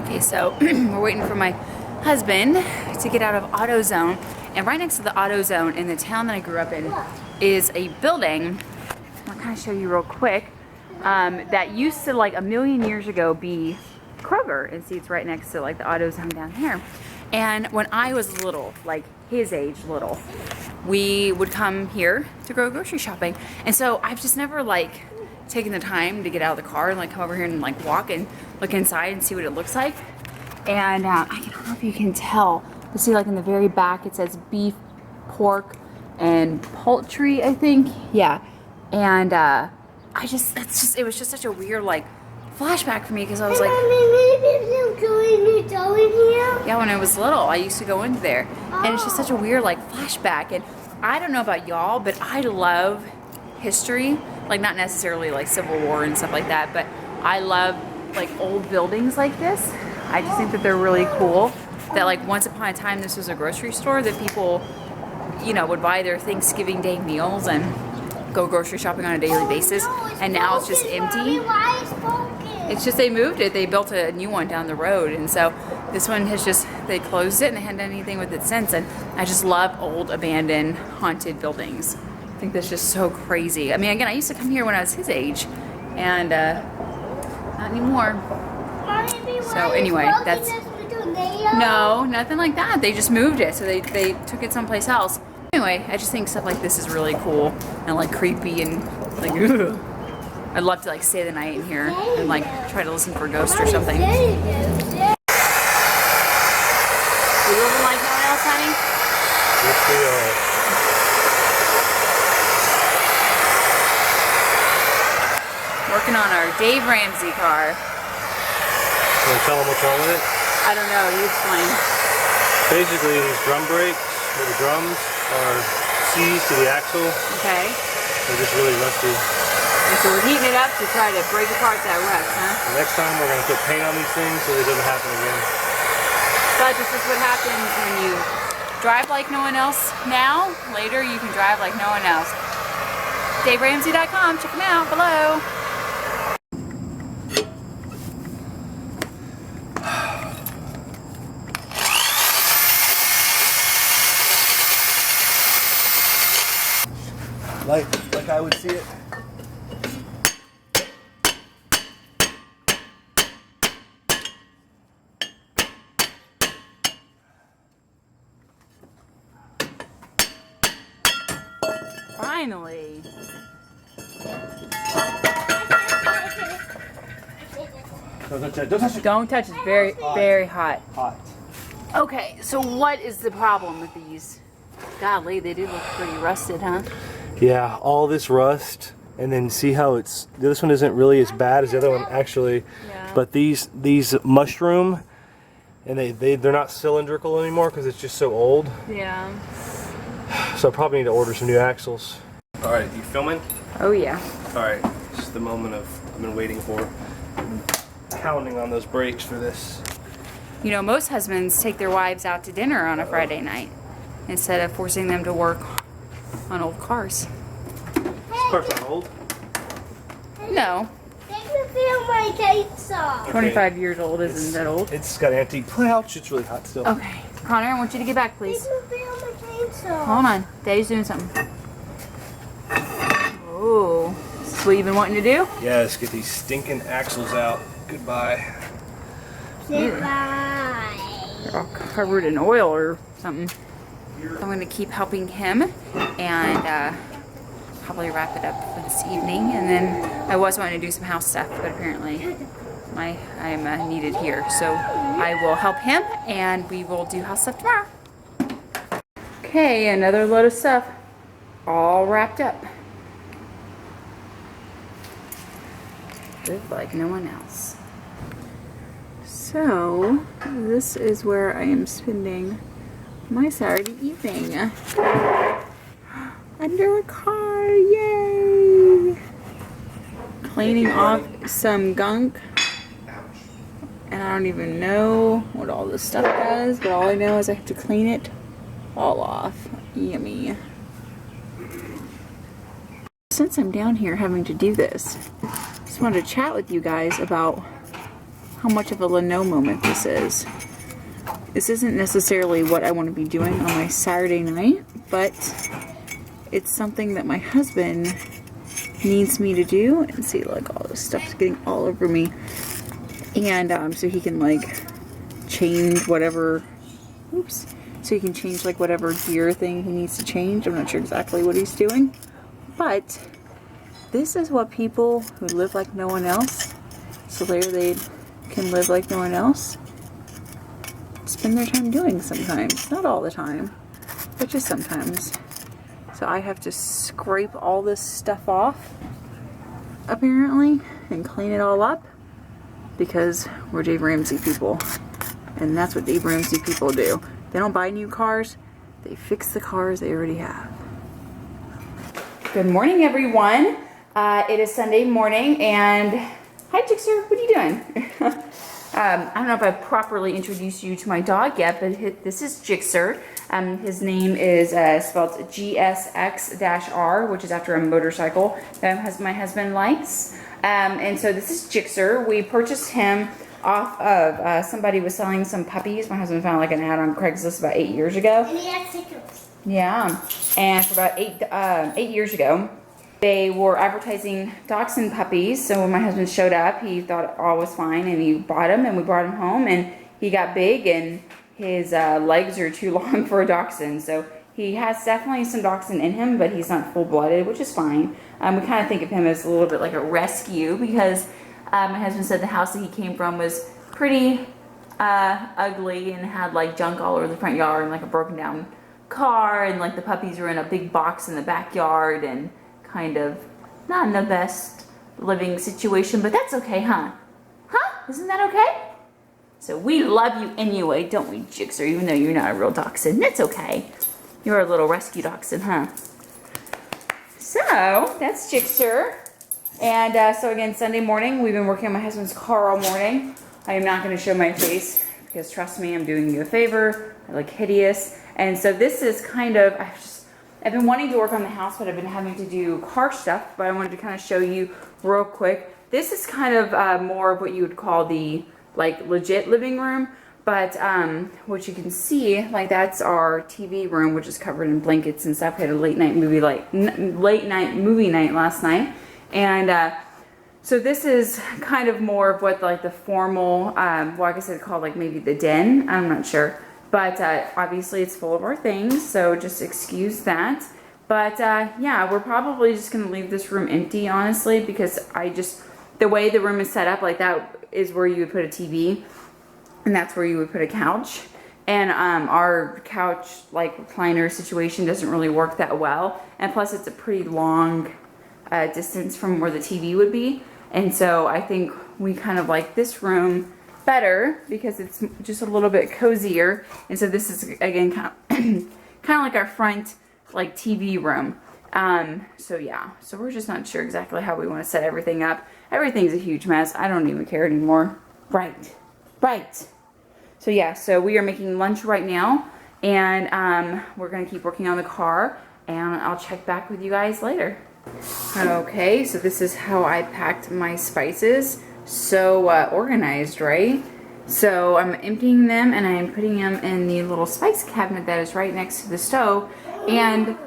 Okay, so we're waiting for my husband to get out of AutoZone, and right next to the AutoZone in the town that I grew up in is a building. I'll kind of show you real quick. That used to, like, a million years ago be Kroger, and see, it's right next to like the AutoZone down here. And when I was little, like his age little, we would come here to go grocery shopping, and so I've just never like taken the time to get out of the car and like come over here and like walk and look inside and see what it looks like. And I don't know if you can tell, but see, like in the very back it says beef, pork, and poultry, I think. Yeah. And it was just such a weird like flashback for me, because I was like, yeah, when I was little I used to go into there, and it's just such a weird like flashback. And I don't know about y'all, but I love history, like not necessarily like Civil War and stuff like that, but I love like old buildings like this. I just think that they're really cool, that like once upon a time this was a grocery store that people, you know, would buy their Thanksgiving Day meals and go grocery shopping on a daily basis, and now it's just empty. It's just they moved it. They built a new one down the road, and so this one has just, they closed it and they hadn't done anything with it since. And I just love old, abandoned, haunted buildings. I think that's just so crazy. I mean, again, I used to come here when I was his age, and not anymore. So anyway, that's, no, nothing like that. They just moved it, so they took it someplace else. Anyway, I just think stuff like this is really cool and like creepy and like, ugh. I'd love to like stay the night in here and like try to listen for a ghost or something. You living like no one else, honey? Yes, we are. Working on our Dave Ramsey car. Want to tell them what's wrong with it? I don't know, you explain. Basically, these drum brakes, or the drums, are seized to the axle. Okay. They're just really rusty. And so we're heating it up to try to break apart that rust, huh? The next time we're going to put paint on these things so that it doesn't happen again. But this is what happens when you drive like no one else now. Later you can drive like no one else. DaveRamsey.com, check him out below. Like I would see it. Finally. Don't touch it. Don't touch it. Don't touch it. It's very, very hot. Hot. Okay, so what is the problem with these? Golly, they do look pretty rusted, huh? Yeah, all this rust, and then see how it's, this one isn't really as bad as the other one actually, Yeah. but these mushroom, and they're not cylindrical anymore because it's just so old. Yeah. So I probably need to order some new axles. All right, you filming? Oh yeah. All right, this is the moment I've been waiting for. I've been pounding on those brakes for this. You know, most husbands take their wives out to dinner on a Friday night instead of forcing them to work on old cars. This car's not old. No. Make me feel my chainsaw. 25 years old isn't that old. It's got antique pouch. It's really hot still. Okay. Connor, I want you to get back, please. Make me feel my chainsaw. Hold on. Daddy's doing something. Oh. Is this what you've been wanting to do? Yeah, let's get these stinking axles out. Goodbye. Goodbye. They're all covered in oil or something. I'm going to keep helping him and probably wrap it up for this evening. And then I was wanting to do some house stuff, but apparently I am needed here. So I will help him and we will do house stuff tomorrow. Okay, another load of stuff all wrapped up. Live like no one else. So this is where I am spending my Saturday evening. Under a car, yay! Cleaning off some gunk. And I don't even know what all this stuff does, but all I know is I have to clean it all off. Yummy. Since I'm down here having to do this, I just wanted to chat with you guys about how much of a Leno moment this is. This isn't necessarily what I want to be doing on my Saturday night, but it's something that my husband needs me to do. And see, like, all this stuff's getting all over me. And so he can like change whatever, oops, so he can change like whatever gear thing he needs to change. I'm not sure exactly what he's doing, but this is what people who live like no one else, so they can live like no one else, spend their time doing sometimes. Not all the time, but just sometimes. So I have to scrape all this stuff off, apparently, and clean it all up, because we're Dave Ramsey people. And that's what Dave Ramsey people do. They don't buy new cars, they fix the cars they already have. Good morning, everyone. It is Sunday morning, and hi, Jixer, what are you doing? I don't know if I've properly introduced you to my dog yet, but this is Jixer. His name is spelled GSX-R, which is after a motorcycle that my husband likes. And so this is Jixer. We purchased him off of somebody was selling some puppies. My husband found like an ad on Craigslist about 8 years ago. And he has tickets. Yeah, and for about eight years ago, they were advertising dachshund puppies. So when my husband showed up, he thought all was fine, and he bought him, and we brought him home, and he got big, and his legs are too long for a dachshund. So he has definitely some dachshund in him, but he's not full-blooded, which is fine. We kind of think of him as a little bit like a rescue, because my husband said the house that he came from was pretty ugly and had like junk all over the front yard and like a broken down car, and like the puppies were in a big box in the backyard and kind of not in the best living situation, but that's okay, huh? Huh? Isn't that okay? So we love you anyway, don't we, Jixer? Even though you're not a real dachshund, that's okay. You're a little rescue dachshund, huh? So that's Jixer. And so again, Sunday morning, we've been working on my husband's car all morning. I am not going to show my face because trust me, I'm doing you a favor. I look hideous. And so this is kind of, I've been wanting to work on the house, but I've been having to do car stuff. But I wanted to kind of show you real quick. This is kind of more of what you would call the like legit living room. But what you can see, like that's our TV room, which is covered in blankets and stuff. We had a late night movie night last night. And so this is kind of more of what like the formal, well, I guess I'd call like maybe the den. I'm not sure. But obviously it's full of our things, so just excuse that. But yeah, we're probably just going to leave this room empty, honestly, because the way the room is set up, like that is where you would put a TV, and that's where you would put a couch. And our couch, like recliner situation doesn't really work that well. And plus it's a pretty long distance from where the TV would be. And so I think we kind of like this room better because it's just a little bit cozier. And so this is again kind of like our front like TV room. So yeah, so we're just not sure exactly how we want to set everything up. Everything's a huge mess. I don't even care anymore. Right. So yeah, so we are making lunch right now, and we're gonna keep working on the car, and I'll check back with you guys later. Okay, so this is how I packed my spices. So organized, right? So I'm emptying them and I'm putting them in the little spice cabinet that is right next to the stove. And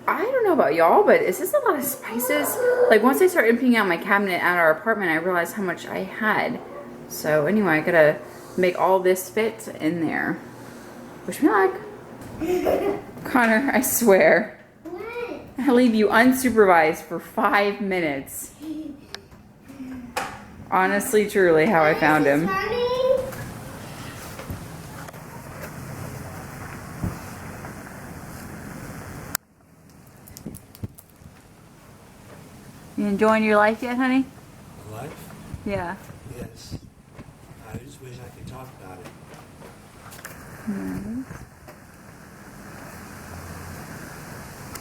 I don't know about y'all, but is this a lot of spices? Like once I start emptying out my cabinet at our apartment, I realized how much I had. So anyway, I gotta make all this fit in there. Wish me luck. Connor, I swear, I leave you unsupervised for 5 minutes. Honestly, truly, how I found him. You enjoying your life yet, honey? Life? Yeah. Yes. I just wish I could talk about it.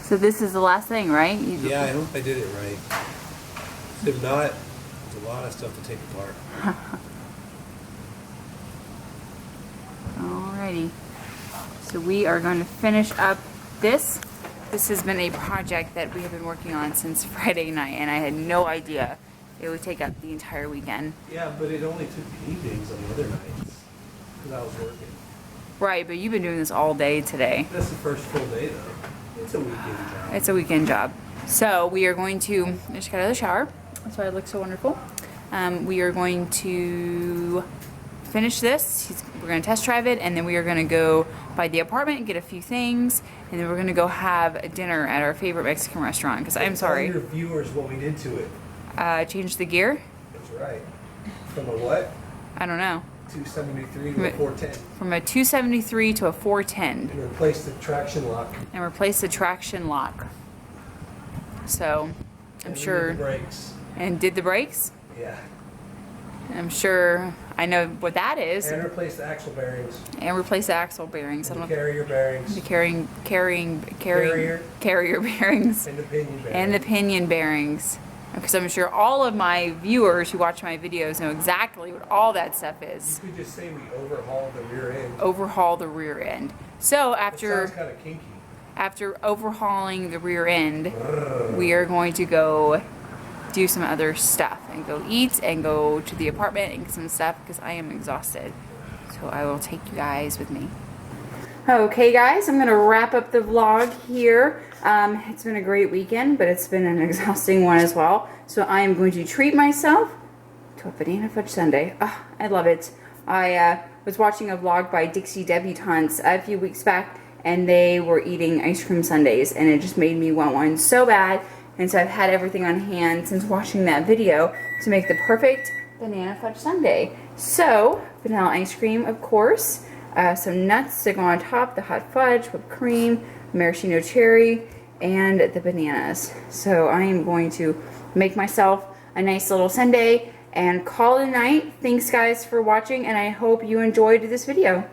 So this is the last thing, right? Yeah, I hope I did it right. If not, there's a lot of stuff to take apart. Alrighty. So we are going to finish up this. This has been a project that we have been working on since Friday night, and I had no idea it would take up the entire weekend. Yeah, but it only took the evenings on the other nights because I was working. Right, but you've been doing this all day today. That's the first full day though. It's a weekend job. It's a weekend job. So we are going to, I just got out of the shower. That's why it looks so wonderful. We are going to finish this. We're going to test drive it, and then we are going to go by the apartment and get a few things, and then we're going to go have a dinner at our favorite Mexican restaurant. Because I'm sorry. Tell your viewers what we did to it. Change the gear? That's right. From a what? I don't know. 273 to a 410. From a 273 to a 410. And replace the traction lock. And replace the traction lock. So, I'm And sure. the brakes. And did the brakes? Yeah. I'm sure I know what that is. And replace the axle bearings. And replace the axle bearings. And I the don't know. carrier bearings. The carrier bearings. And the pinion bearings. And the pinion bearings. Because I'm sure all of my viewers who watch my videos know exactly what all that stuff is. You could just say we overhauled the rear end. Overhaul the rear end. So It after sounds kind of kinky. overhauling the rear end, we are going to go do some other stuff and go eat and go to the apartment and get some stuff because I am exhausted. So I will take you guys with me. Okay guys, I'm gonna wrap up the vlog here. It's been a great weekend, but it's been an exhausting one as well. So I am going to treat myself to a banana fudge sundae. Oh, I love it. I was watching a vlog by Dixie Debutantes a few weeks back, and they were eating ice cream sundaes, and it just made me want one so bad. And so I've had everything on hand since watching that video to make the perfect banana fudge sundae. So, vanilla ice cream, of course, some nuts to go on top, the hot fudge, whipped cream, maraschino cherry, and the bananas. So I am going to make myself a nice little sundae and call it a night. Thanks guys for watching, and I hope you enjoyed this video.